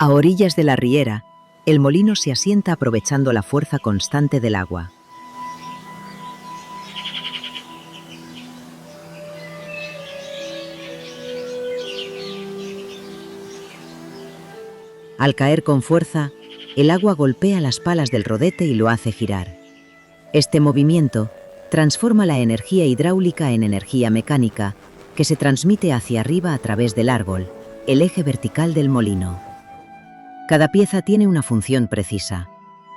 A orillas de la riera, el molino se asienta aprovechando la fuerza constante del agua. Al caer con fuerza, el agua golpea las palas del rodete y lo hace girar. Este movimiento transforma la energía hidráulica en energía mecánica, que se transmite hacia arriba a través del árbol, el eje vertical del molino. Cada pieza tiene una función precisa.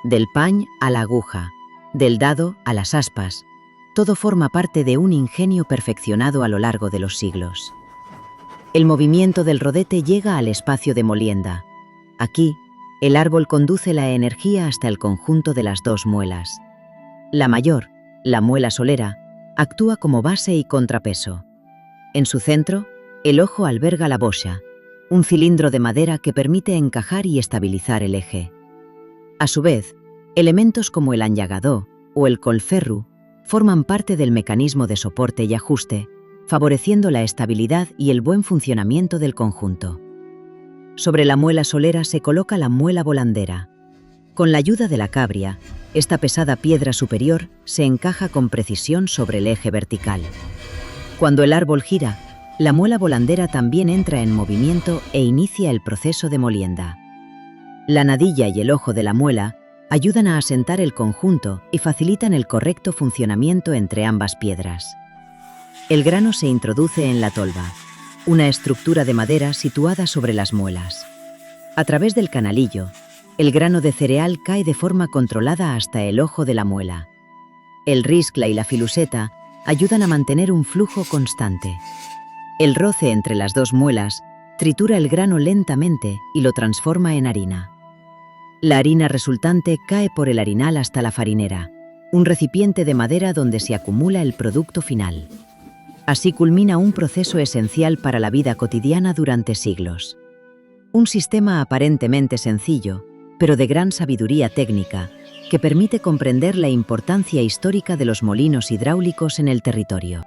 Del pañ a la aguja, del dado a las aspas, todo forma parte de un ingenio perfeccionado a lo largo de los siglos. El movimiento del rodete llega al espacio de molienda. Aquí, el árbol conduce la energía hasta el conjunto de las dos muelas. La mayor, la muela solera, actúa como base y contrapeso. En su centro, el ojo alberga la boxa, un cilindro de madera que permite encajar y estabilizar el eje. A su vez, elementos como el anllagador o el colferru forman parte del mecanismo de soporte y ajuste, favoreciendo la estabilidad y el buen funcionamiento del conjunto. Sobre la muela solera se coloca la muela volandera. Con la ayuda de la cabria, esta pesada piedra superior se encaja con precisión sobre el eje vertical. Cuando el árbol gira, la muela volandera también entra en movimiento e inicia el proceso de molienda. La nadilla y el ojo de la muela ayudan a asentar el conjunto y facilitan el correcto funcionamiento entre ambas piedras. El grano se introduce en la tolva, una estructura de madera situada sobre las muelas. A través del canalillo, el grano de cereal cae de forma controlada hasta el ojo de la muela. El riscla y la filuseta ayudan a mantener un flujo constante. El roce entre las dos muelas tritura el grano lentamente y lo transforma en harina. La harina resultante cae por el harinal hasta la farinera, un recipiente de madera donde se acumula el producto final. Así culmina un proceso esencial para la vida cotidiana durante siglos. Un sistema aparentemente sencillo, pero de gran sabiduría técnica, que permite comprender la importancia histórica de los molinos hidráulicos en el territorio.